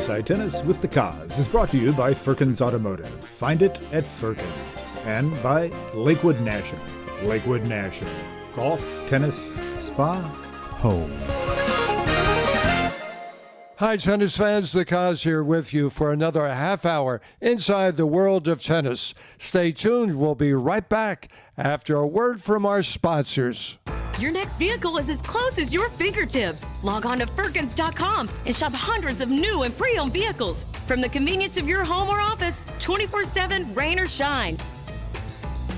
Inside Tennis with the Cause is brought to you by Firkins Automotive. Find it at Firkins. And by Lakewood National. Lakewood National. Golf, tennis, spa, home. Hi, tennis fans. The Cause here with you for another half hour inside the world of tennis. Stay tuned. We'll be right back after a word from our sponsors. Your next vehicle is as close as your fingertips. Log on to Firkins.com and shop hundreds of new and pre-owned vehicles from the convenience of your home or office, 24/7, rain or shine.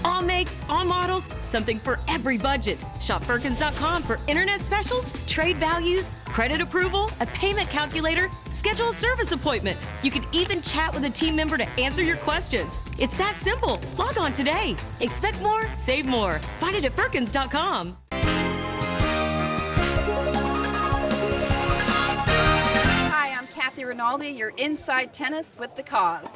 All makes, all models, something for every budget. Shop Firkins.com for internet specials, trade values, credit approval, a payment calculator, schedule a service appointment. You can even chat with a team member to answer your questions. It's that simple. Log on today. Expect more, save more. Find it at Firkins.com. Hi, I'm Kathy Rinaldi, your Inside Tennis with the Cause.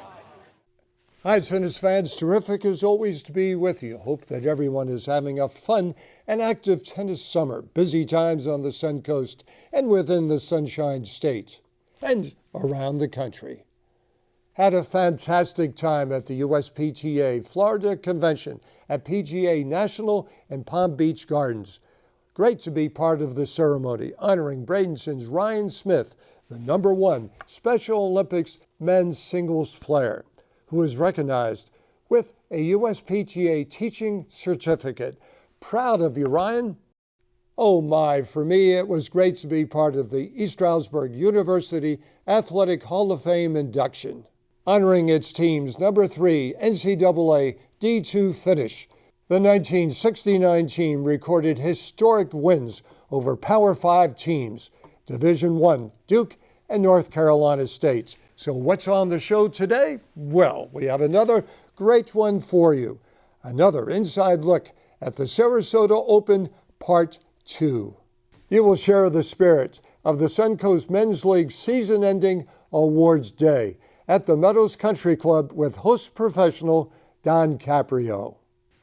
Hi, tennis fans. Terrific as always to be with you. Hope that everyone is having a fun and active tennis summer. Busy times on the Sun Coast and within the Sunshine State and around the country. Had a fantastic time at the USPTA Florida Convention at PGA National and Palm Beach Gardens. Great to be part of the ceremony honoring Bradenson's Ryan Smith, the #1 Special Olympics men's singles player, who is recognized with a USPTA teaching certificate. Proud of you, Ryan. Oh my, for me, it was great to be part of the East Stroudsburg University Athletic Hall of Fame induction, honoring its team's #3 NCAA D2 finish. The 1969 team recorded historic wins over Power 5 teams, Division I, Duke, and North Carolina State. So what's on the show today? Well, we have another great one for you. Another inside look at the Sarasota Open Part 2. You will share the spirit of the Suncoast Men's League season-ending awards day at the Meadows Country Club with host professional Don Caprio.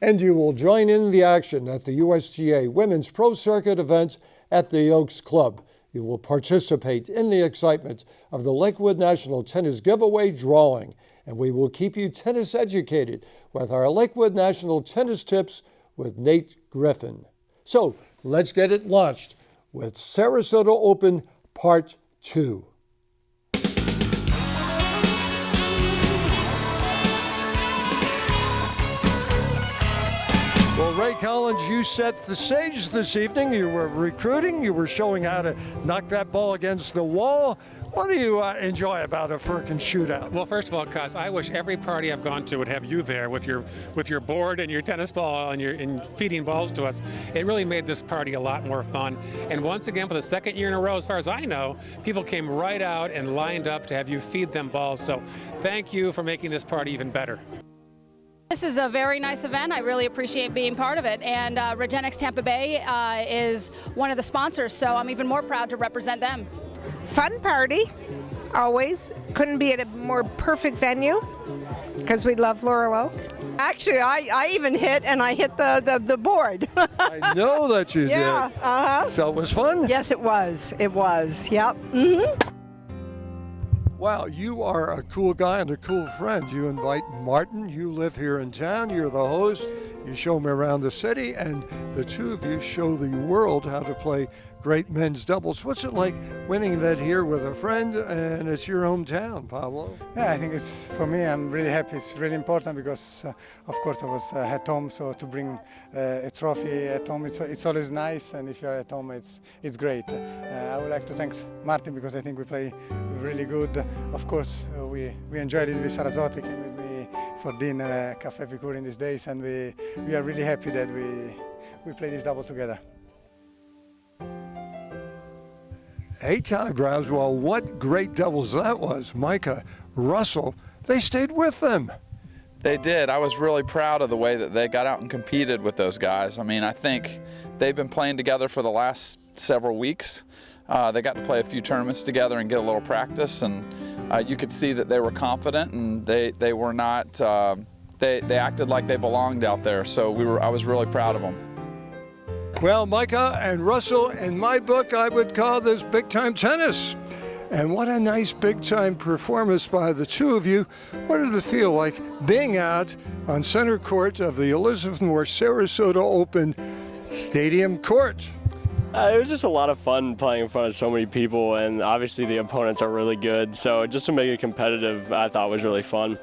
And you will join in the action at the USTA Women's Pro Circuit event at the Oaks Club. You will participate in the excitement of the Lakewood National Tennis Giveaway drawing, and we will keep you tennis educated with our Lakewood National Tennis Tips with Nate Griffin. So let's get it launched with Sarasota Open Part 2. Well, Ray Collins, you set the stage this evening. You were recruiting. You were showing how to knock that ball against the wall. What do you enjoy about a Firkins shootout? Well, first of all, Cuz, I wish every party I've gone to would have you there with your board and your tennis ball and feeding balls to us. It really made this party a lot more fun. And once again, for the second year in a row, as far as I know, people came right out and lined up to have you feed them balls. So thank you for making this party even better. This is a very nice event. I really appreciate being part of it. And Regenexx Tampa Bay is one of the sponsors, so I'm even more proud to represent them. Fun party, always. Couldn't be at a more perfect venue because we love Laurel Oak. Actually, I even hit, and I hit the board. I know that you yeah, did. Uh-huh. So it was fun? Yes, it was. It was. Yep. Mm-hmm. Wow, you are a cool guy and a cool friend. You invite Martin. You live here in town. You're the host. You show me around the city, and the two of you show the world how to play great men's doubles. What's it like winning that here with a friend, and it's your hometown, Pablo? Yeah, I think it's, for me, I'm really happy. It's really important because, of course, I was at home, so to bring a trophy at home, it's always nice, and if you're at home, it's great. I would like to thank Martin because I think we play really good. Of course, we enjoyed it with Sarasota. He came with me for dinner at Cafe Epicure in these days, and we are really happy that we play this double together. Hey, Todd Braswell, what great doubles that was. Micah, Russell, they stayed with them. They did. I was really proud of the way that they got out and competed with those guys. I mean, I think they've been playing together for the last several weeks. They got to play a few tournaments together and get a little practice, and you could see that they were confident, and they were not, they acted like they belonged out there. So I was really proud of them. Well, Micah and Russell, in my book, I would call this big-time tennis. And what a nice big-time performance by the two of you. What did it feel like being out on center court of the Elizabeth Moore Sarasota Open Stadium Court? It was just a lot of fun playing in front of so many people, and obviously the opponents are really good. So just to make it competitive, I thought was really fun.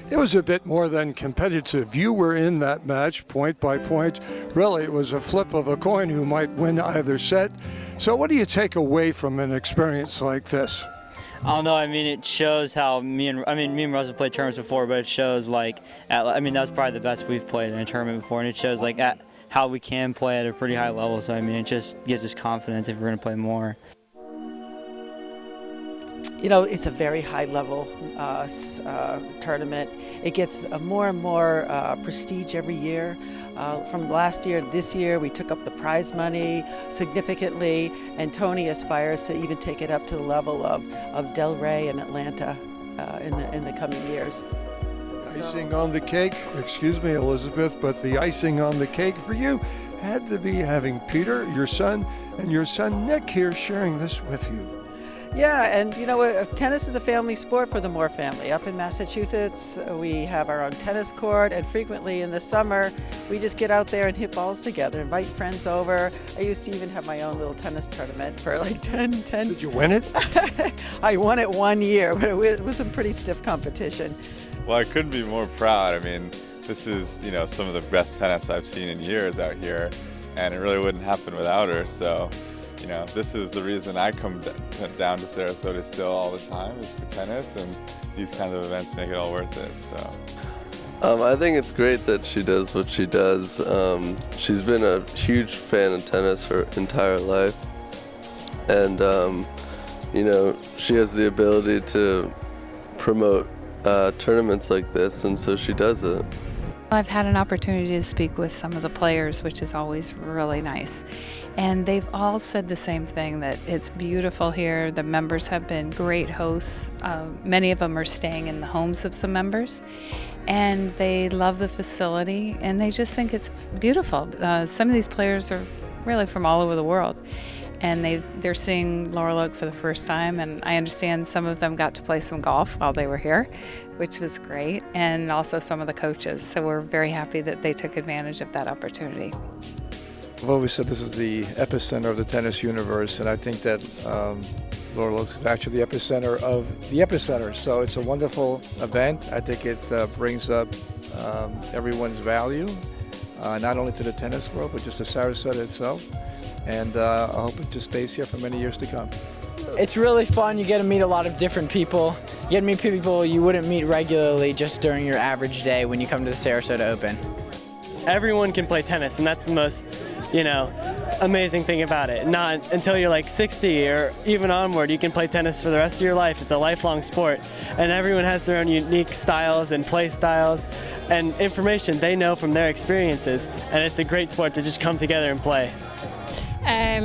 It was a bit more than competitive. You were in that match point by point. Really, it was a flip of a coin who might win either set. So what do you take away from an experience like this? I don't know. I mean, it shows how me and Russ have played tournaments before, but it shows that was probably the best we've played in a tournament before, and it shows at how we can play at a pretty high level. So I mean, it just gives us confidence if we're going to play more. You know, it's a very high-level tournament. It gets more and more prestige every year. From last year to this year, we took up the prize money significantly, and Tony aspires to even take it up to the level of Delray and Atlanta in the coming years. Icing on the cake, excuse me, Elizabeth, but the icing on the cake for you had to be having Peter, your son, and your son Nick here sharing this with you. Yeah, and you know, tennis is a family sport for the Moore family. Up in Massachusetts, we have our own tennis court, and frequently in the summer, we just get out there and hit balls together, invite friends over. I used to even have my own little tennis tournament for like 10. Did you win it? I won it one year, but it was a pretty stiff competition. Well, I couldn't be more proud. I mean, this is, you know, some of the best tennis I've seen in years out here, and it really wouldn't happen without her. So, you know, this is the reason I come down to Sarasota still all the time, is for tennis, and these kinds of events make it all worth it. So, I think it's great that she does what she does. She's been a huge fan of tennis her entire life, and you know, she has the ability to promote tournaments like this, and so she does it. I've had an opportunity to speak with some of the players, which is always really nice. And they've all said the same thing, that it's beautiful here. The members have been great hosts. Many of them are staying in the homes of some members. And they love the facility, and they just think it's beautiful. Some of these players are really from all over the world. And they're seeing Laurel Oak for the first time, and I understand some of them got to play some golf while they were here, which was great, and also some of the coaches. So we're very happy that they took advantage of that opportunity. I've always said this is the epicenter of the tennis universe, and I think that Laurel Oak is actually the epicenter of the epicenter. So it's a wonderful event. I think it brings up everyone's value, not only to the tennis world, but just to Sarasota itself. And I hope it just stays here for many years to come. It's really fun. You get to meet a lot of different people. You get to meet people you wouldn't meet regularly just during your average day when you come to the Sarasota Open. Everyone can play tennis, and that's the most, you know, amazing thing about it. Not until you're like 60 or even onward, you can play tennis for the rest of your life. It's a lifelong sport, and everyone has their own unique styles and play styles and information they know from their experiences, and it's a great sport to just come together and play.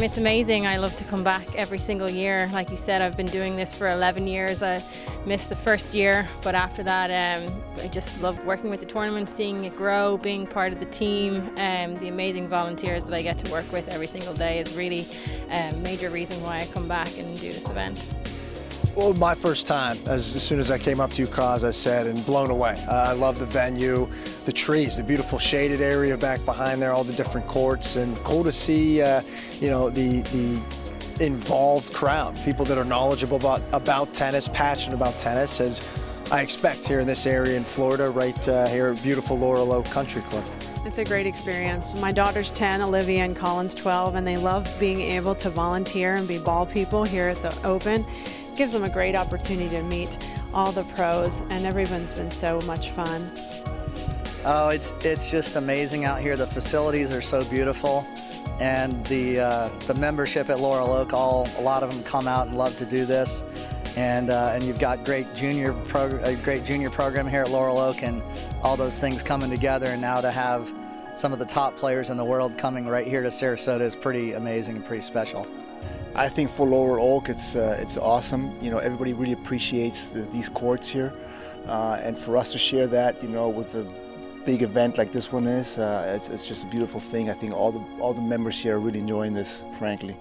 It's amazing. I love to come back every single year. Like you said, I've been doing this for 11 years. I missed the first year, but after that, I just love working with the tournament, seeing it grow, being part of the team. The amazing volunteers that I get to work with every single day is really a major reason why I come back and do this event. Well, my first time, as soon as I came up to UConn, as I said, and blown away. I love the venue, the trees, the beautiful shaded area back behind there, all the different courts, and cool to see, you know, the involved crowd, people that are knowledgeable about tennis, passionate about tennis, as I expect here in this area in Florida, right here at beautiful Laurel Oak Country Club. It's a great experience. My daughter's 10, Olivia, and Colin's 12, and they love being able to volunteer and be ball people here at the Open. It gives them a great opportunity to meet all the pros, and everyone's been so much fun. Oh, it's just amazing out here. The facilities are so beautiful, and the membership at Laurel Oak, a lot of them come out and love to do this, and you've got great junior program here at Laurel Oak, and all those things coming together, and now to have some of the top players in the world coming right here to Sarasota is pretty amazing and pretty special. I think for Laurel Oak, it's awesome. You know, everybody really appreciates these courts here, and for us to share that, you know, with a big event like this one is, it's just a beautiful thing. I think all the members here are really enjoying this, frankly.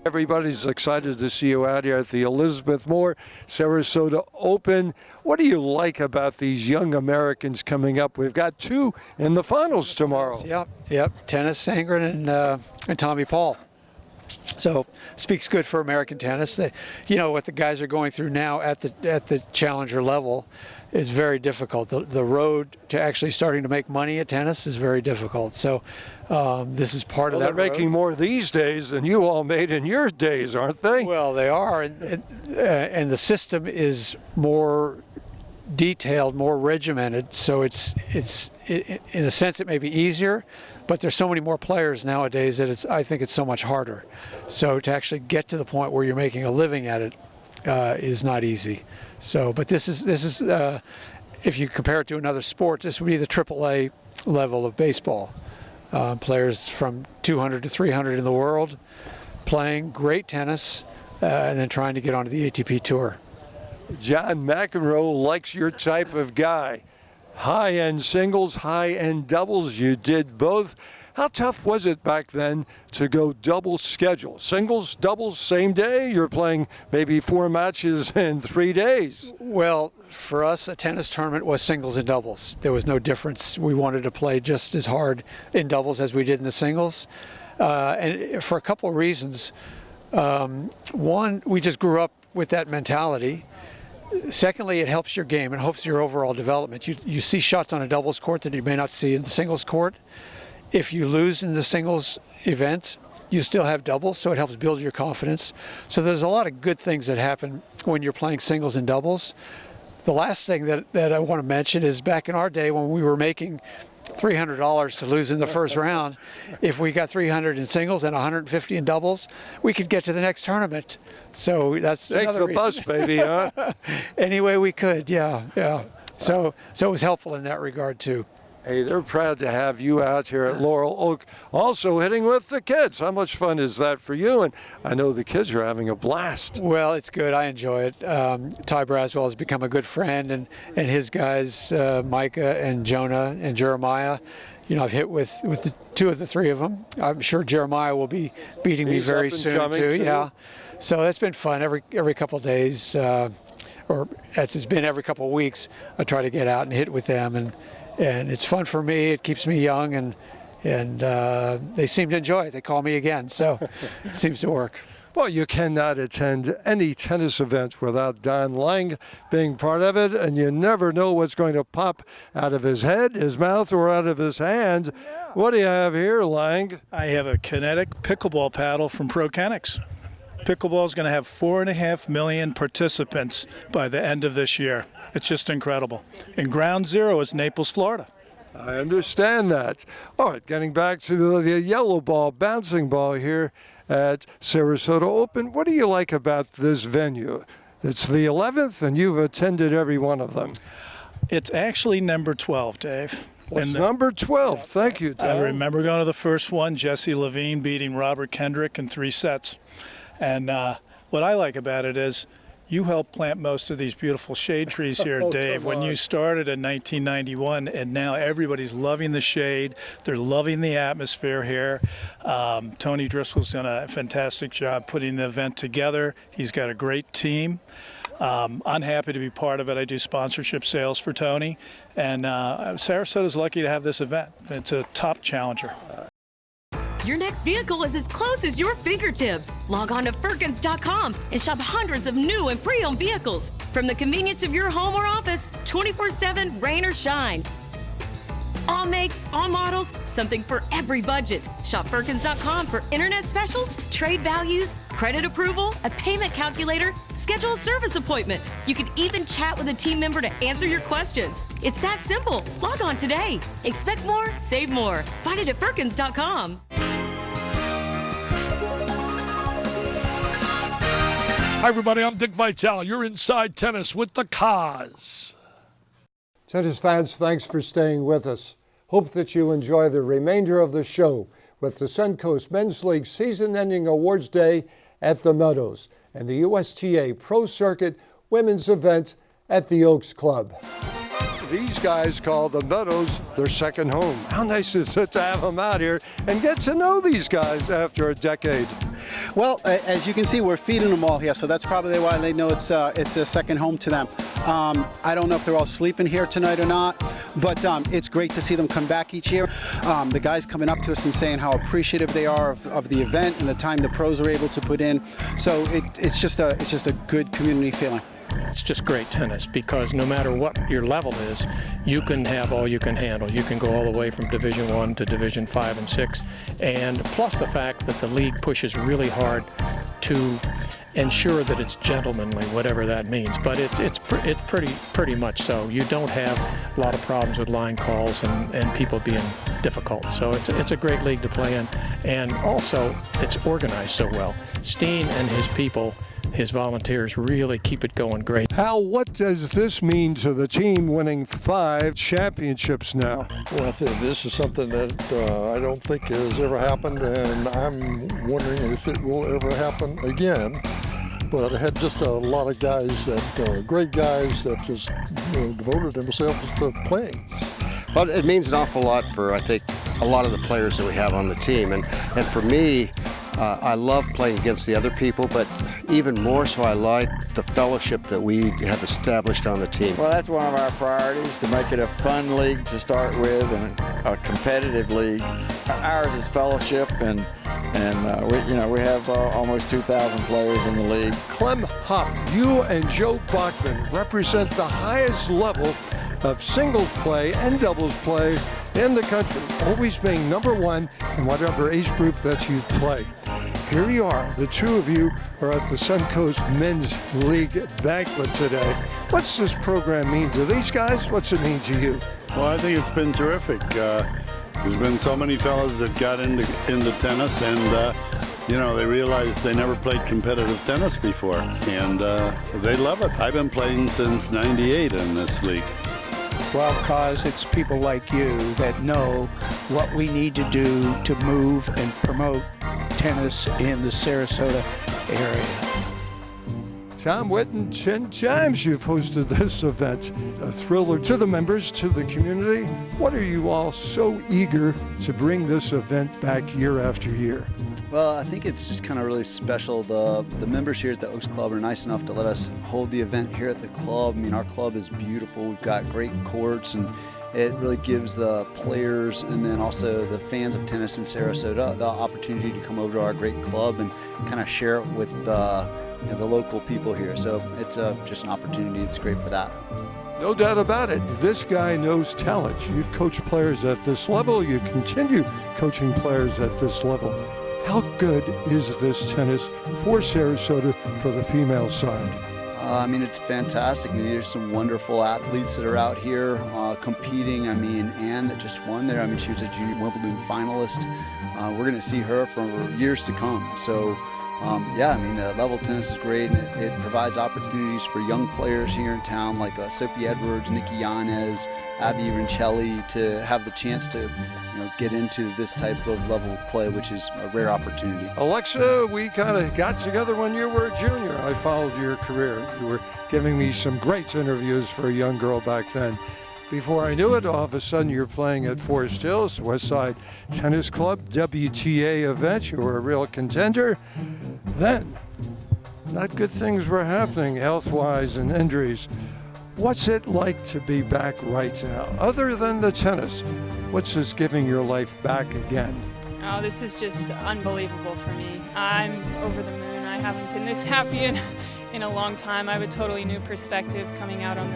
Everybody's excited to see you out here at the Elizabeth Moore Sarasota Open. What do you like about these young Americans coming up? We've got 2 in the finals tomorrow. Yep. Tennis, Sandgren and Tommy Paul. So speaks good for American tennis. What the guys are going through now at the challenger level is very difficult. The road to actually starting to make money at tennis is very difficult. So this is part of that. They're making more these days than you all made in your days, aren't they? Well, they are, and the system is more detailed, more regimented. So it's in a sense it may be easier, but there's so many more players nowadays that I think it's so much harder. So to actually get to the point where you're making a living at it is not easy. So, but this is if you compare it to another sport, this would be the AAA level of baseball. Players from 200 to 300 in the world playing great tennis and then trying to get onto the ATP Tour. John McEnroe likes your type of guy. High-end singles, high-end doubles, you did both. How tough was it back then to go double schedule? Singles, doubles, same day? You're playing maybe 4 matches in 3 days. Well, for us, a tennis tournament was singles and doubles. There was no difference. We wanted to play just as hard in doubles as we did in the singles. And for a couple of reasons. One, we just grew up with that mentality. Secondly, it helps your game. It helps your overall development. You see shots on a doubles court that you may not see in the singles court. If you lose in the singles event, you still have doubles, so it helps build your confidence. So there's a lot of good things that happen when you're playing singles and doubles. The last thing that I want to mention is back in our day when we were making $300 to lose in the first round, if we got 300 in singles and 150 in doubles, we could get to the next tournament. So that's Take another the reason. bus, baby, huh? Any way we could, yeah. So it was helpful in that regard too. Hey, they're proud to have you out here at Laurel Oak, also hitting with the kids. How much fun is that for you? And I know the kids are having a blast. Well, it's good. I enjoy it. Ty Braswell has become a good friend, and his guys, Micah and Jonah and Jeremiah. I've hit with the 2 of the 3 of them. I'm sure Jeremiah will be beating me very soon too. Yeah. So that's been fun. Every couple of days, or as it's been every couple of weeks, I try to get out and hit with them, and it's fun for me. It keeps me young, and they seem to enjoy it. They call me again, so it seems to work. Well, you cannot attend any tennis event without Don Lang being part of it, and you never know what's going to pop out of his head, his mouth, or out of his hand. Yeah. What do you have here, Lang? I have a kinetic pickleball paddle from ProKenix. Pickleball is going to have 4.5 million participants by the end of this year. It's just incredible. And ground zero is Naples, Florida. I understand that. All right, getting back to the yellow ball, bouncing ball here at Sarasota Open. What do you like about this venue? It's the 11th, and you've attended every one of them. It's actually number 12, Dave. It's number 12. Thank you, Dave. I remember going to the first one, Jesse Levine beating Robert Kendrick in 3 sets. And what I like about it is you helped plant most of these beautiful shade trees here, Dave. When you started in 1991, and now everybody's loving the shade. They're loving the atmosphere here. Tony Driscoll's done a fantastic job putting the event together. He's got a great team. I'm happy to be part of it. I do sponsorship sales for Tony. And Sarasota's lucky to have this event. It's a top challenger. Your next vehicle is as close as your fingertips. Log on to Firkins.com and shop hundreds of new and pre-owned vehicles from the convenience of your home or office, 24/7, rain or shine. All makes, all models, something for every budget. Shop Firkins.com for internet specials, trade values, credit approval, a payment calculator, schedule a service appointment. You can even chat with a team member to answer your questions. It's that simple. Log on today. Expect more, save more. Find it at Firkins.com. Hi, everybody. I'm Dick Vitale. You're Inside Tennis with the Cause. Tennis fans, thanks for staying with us. Hope that you enjoy the remainder of the show with the Suncoast Men's League season-ending awards day at the Meadows and the USTA Pro Circuit women's event at the Oaks Club. These guys call the Meadows their second home. How nice is it to have them out here and get to know these guys after a decade? Well, as you can see, we're feeding them all here, so that's probably why they know it's their second home to them. I don't know if they're all sleeping here tonight or not, but it's great to see them come back each year. The guys coming up to us and saying how appreciative they are of the event and the time the pros are able to put in. So it's just a good community feeling. It's just great tennis because no matter what your level is, you can have all you can handle. You can go all the way from Division I to Division 5 and 6, and plus the fact that the league pushes really hard to ensure that it's gentlemanly, whatever that means. But it's pretty much so. You don't have a lot of problems with line calls and people being difficult. So it's a great league to play in, and also it's organized so well. Steen and his people, his volunteers, really keep it going great. Hal, what does this mean to the team winning 5 championships now? Well, I think this is something that I don't think has ever happened, and I'm wondering if it will ever happen again. But I had just a lot of guys great guys that just devoted themselves to playing. Well, it means an awful lot for, I think, a lot of the players that we have on the team. And for me, I love playing against the other people, but even more so I like the fellowship that we have established on the team. Well, that's one of our priorities, to make it a fun league to start with and a competitive league. Ours is fellowship, and we have almost 2,000 players in the league. Clem Hopp, you and Joe Bachman represent the highest level of singles play and doubles play in the country, always being #1 in whatever age group that you play. Here you are, the two of you are at the Suncoast Men's League banquet today. What's this program mean to these guys? What's it mean to you? Well, I think it's been terrific. There's been so many fellas that got into tennis, and they realized they never played competitive tennis before, and they love it. I've been playing since '98 in this league. Well, because it's people like you that know what we need to do to move and promote tennis in the Sarasota area. Tom Whitten, 10 times you've hosted this event. A thriller to the members, to the community. What are you all so eager to bring this event back year after year? Well, I think it's just kind of really special. The members here at the Oaks Club are nice enough to let us hold the event here at the club. I mean, our club is beautiful. We've got great courts, and it really gives the players and then also the fans of tennis in Sarasota the opportunity to come over to our great club and kind of share it with the local people here. So it's just an opportunity. It's great for that. No doubt about it. This guy knows talent. You've coached players at this level. You continue coaching players at this level. How good is this tennis for Sarasota for the female side? I mean, it's fantastic. I mean, there's some wonderful athletes that are out here competing. I mean, Anne that just won there. I mean, she was a junior Wimbledon finalist. We're going to see her for years to come. So, I mean, the level tennis is great, and it provides opportunities for young players here in town like Sophie Edwards, Nikki Yanez, Abby Rincelli to have the chance to get into this type of level of play, which is a rare opportunity. Alexa, we kind of got together when you were a junior. I followed your career. You were giving me some great interviews for a young girl back then. Before I knew it, all of a sudden you're playing at Forest Hills, Westside Tennis Club, WTA event. You were a real contender. Then, not good things were happening health-wise and injuries. What's it like to be back right now? Other than the tennis, what's this giving your life back again? Oh, this is just unbelievable for me. I'm over the moon. I haven't been this happy in a long time. I have a totally new perspective coming out on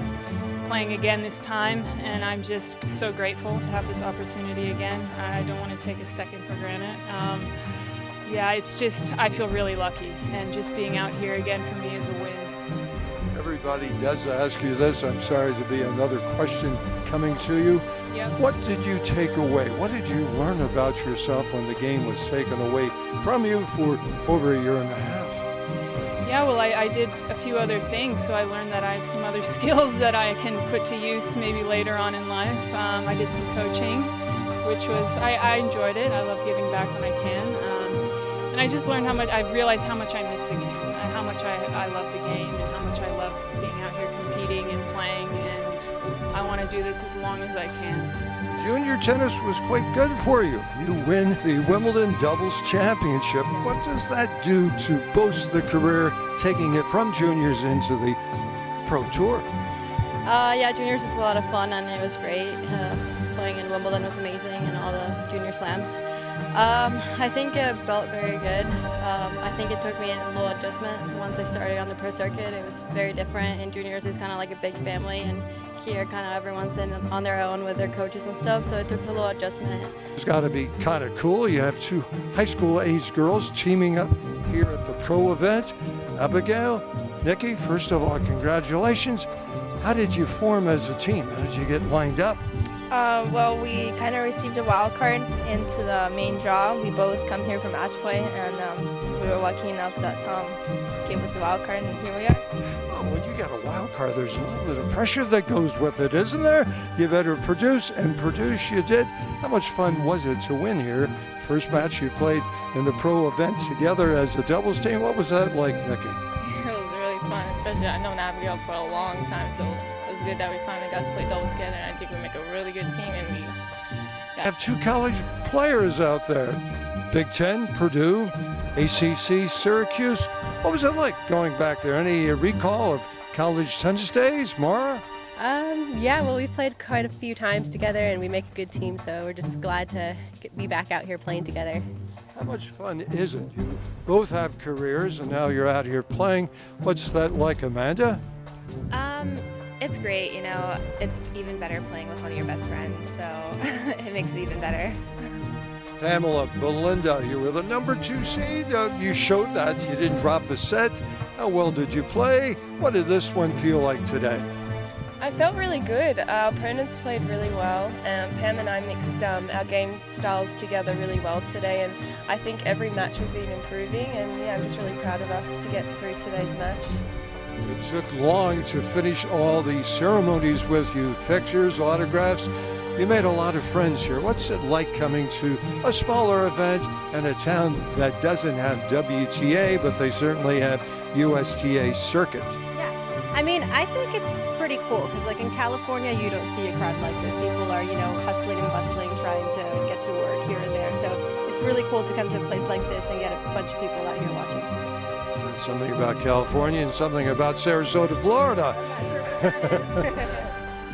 playing again this time, and I'm just so grateful to have this opportunity again. I don't want to take a second for granted. It's just, I feel really lucky, and just being out here again for me is a win. Everybody does ask you this. I'm sorry to be another question coming to you. Yep. What did you take away? What did you learn about yourself when the game was taken away from you for over a year and a half? Yeah, well, I did a few other things, so I learned that I have some other skills that I can put to use maybe later on in life. I did some coaching, which was, I enjoyed it. I love giving back when I can. And I just learned I realized how much I miss the game, and how much I love the game, and how much I love being out here competing and playing, and I want to to do this as long as I can. Junior tennis was quite good for you. You win the Wimbledon Doubles Championship. What does that do to boast the career, taking it from juniors into the Pro Tour? Yeah, juniors was a lot of fun and it was great. Playing in Wimbledon was amazing and all the junior slams. I think it felt very good. I think it took me a little adjustment once I started on the pro circuit. It was very different. In juniors, it's kind of like a big family, and here, kind of everyone's on their own with their coaches and stuff. So it took a little adjustment. It's got to be kind of cool. You have two high school age girls teaming up here at the pro event. Abigail, Nikki, first of all, congratulations. How did you form as a team? How did you get lined up? Well, we kind of received a wild card into the main draw. We both come here from Ashplay, and we were lucky enough that Tom gave us the wild card, and here we are. Oh, when you get a wild card, there's a little bit of pressure that goes with it, isn't there? You better produce, and produce you did. How much fun was it to win here? First match you played in the pro event together as a doubles team. What was that like, Nikki? It was really fun, especially I've known Abigail for a long time, so it was good that we finally got to play doubles together, and I think we make a really good team. And we have two college players out there. Big Ten, Purdue, ACC, Syracuse. What was it like going back there? Any recall of college tennis days, Mara? Yeah, well, we've played quite a few times together, and we make a good team, so we're just glad to be back out here playing together. How much fun is it? You both have careers, and now you're out here playing. What's that like, Amanda? It's great, you know, it's even better playing with one of your best friends, so it makes it even better. Pamela, Belinda, you were the number 2 seed. You showed that. You didn't drop a set. How well did you play? What did this one feel like today? I felt really good. Our opponents played really well. Pam and I mixed our game styles together really well today, and I think every match we've been improving, and yeah, I'm just really proud of us to get through today's match. It took long to finish all the ceremonies with you. Pictures, autographs. You made a lot of friends here. What's it like coming to a smaller event in a town that doesn't have WTA, but they certainly have USTA circuit? I mean, I think it's pretty cool because, like in California, you don't see a crowd like this. People are, you know, hustling and bustling, trying to get to work here and there. So it's really cool to come to a place like this and get a bunch of people out here watching. So something about California and something about Sarasota, Florida.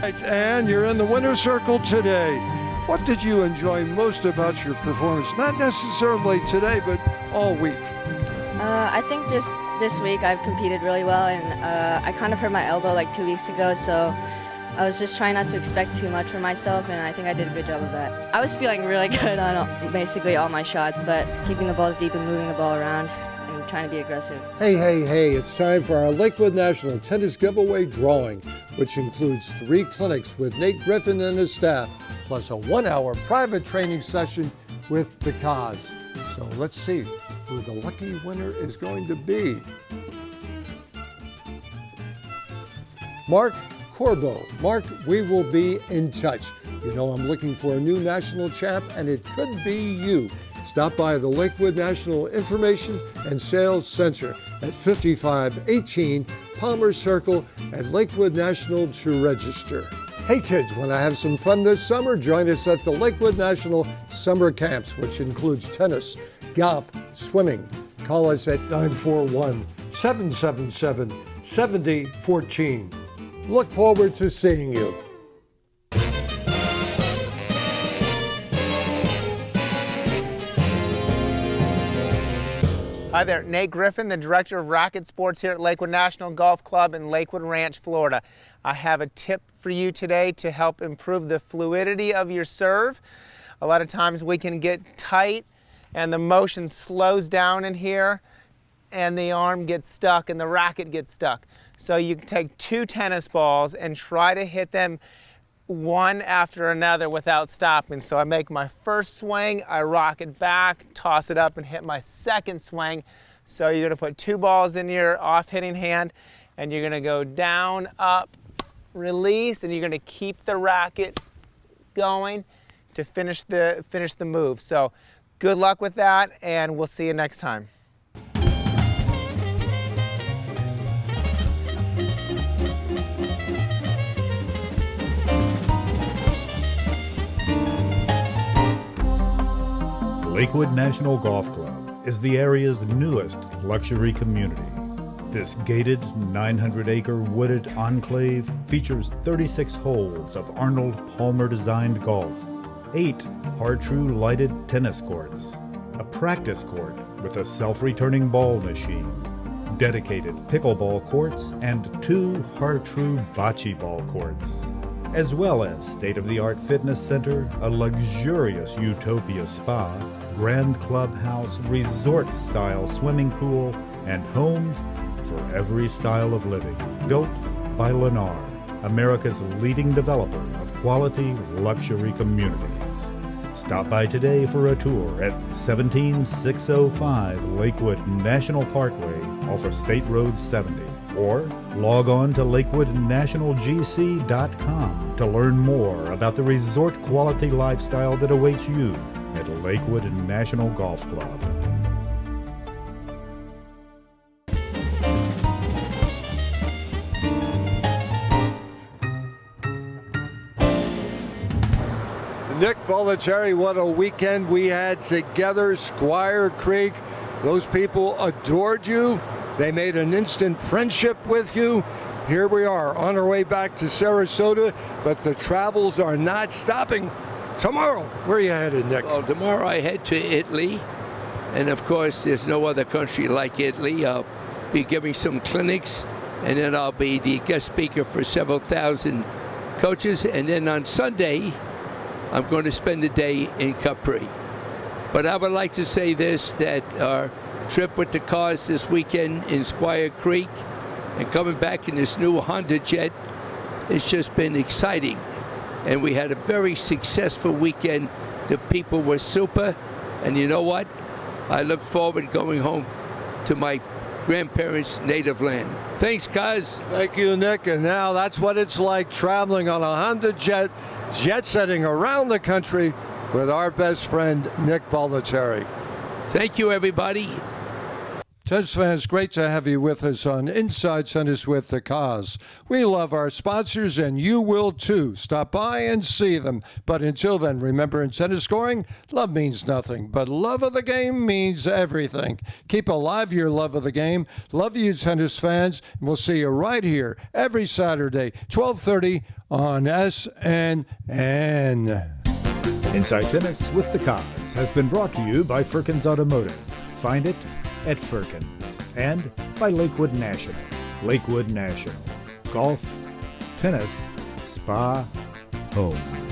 Right, and you're in the winner's circle today. What did you enjoy most about your performance? Not necessarily today, but all week. I think just this week I've competed really well, and I kind of hurt my elbow like 2 weeks ago, so I was just trying not to expect too much from myself, and I think I did a good job of that. I was feeling really good on basically all my shots, but keeping the balls deep and moving the ball around and trying to be aggressive. Hey, it's time for our Lakewood National Tennis Giveaway drawing, which includes 3 clinics with Nate Griffin and his staff, plus a 1-hour private training session with the Cause. So let's see who the lucky winner is going to be. Mark Corbo. Mark, we will be in touch. You know I'm looking for a new national champ, and it could be you. Stop by the Lakewood National Information and Sales Center at 5518 Palmer Circle at Lakewood National to register. Hey kids, want to have some fun this summer? Join us at the Lakewood National Summer Camps, which includes tennis, golf, swimming. Call us at 941-777-7014. Look forward to seeing you. Hi there, Nate Griffin, the Director of Racket Sports here at Lakewood National Golf Club in Lakewood Ranch, Florida. I have a tip for you today to help improve the fluidity of your serve. A lot of times we can get tight and the motion slows down in here and the arm gets stuck and the racket gets stuck. So you can take 2 tennis balls and try to hit them one after another without stopping. So I make my first swing, I rock it back, toss it up and hit my second swing. So you're gonna put 2 balls in your off-hitting hand and you're gonna go down, up, release, and you're gonna keep the racket going to finish the move. So good luck with that, and we'll see you next time. Lakewood National Golf Club is the area's newest luxury community. This gated 900-acre wooded enclave features 36 holes of Arnold Palmer designed golf, 8 Har-Tru lighted tennis courts, a practice court with a self-returning ball machine, dedicated pickleball courts, and 2 Har-Tru bocce ball courts, as well as state-of-the-art fitness center, a luxurious Utopia spa, grand clubhouse, resort-style swimming pool, and homes for every style of living. Built by Lennar, America's leading developer of quality luxury communities. Stop by today for a tour at 17605 Lakewood National Parkway off of State Road 70, or log on to lakewoodnationalgc.com to learn more about the resort quality lifestyle that awaits you at Lakewood National Golf Club. Nick Bollettieri, what a weekend we had together. Squire Creek, those people adored you. They made an instant friendship with you. Here we are on our way back to Sarasota, but the travels are not stopping. Tomorrow, where are you headed, Nick? Well, tomorrow I head to Italy, and of course there's no other country like Italy. I'll be giving some clinics, and then I'll be the guest speaker for several thousand coaches, and then on Sunday I'm going to spend the day in Capri. But I would like to say this, that our trip with the cars this weekend in Squire Creek and coming back in this new Honda Jet, it's just been exciting. And we had a very successful weekend. The people were super, and you know what? I look forward going home to my grandparents' native land. Thanks, guys. Thank you, Nick. And now that's what it's like traveling on a Honda Jet, jet-setting around the country with our best friend, Nick Bollettieri. Thank you, everybody. Tennis fans, great to have you with us on Inside Tennis with the Cause. We love our sponsors, and you will too. Stop by and see them. But until then, remember, in tennis scoring, love means nothing, but love of the game means everything. Keep alive your love of the game. Love you, tennis fans, and we'll see you right here every Saturday, 12:30 on SNN. Inside Tennis with the Cause has been brought to you by Firkins Automotive. Find it at Firkins, and by Lakewood National. Lakewood National. Golf, tennis, spa, home.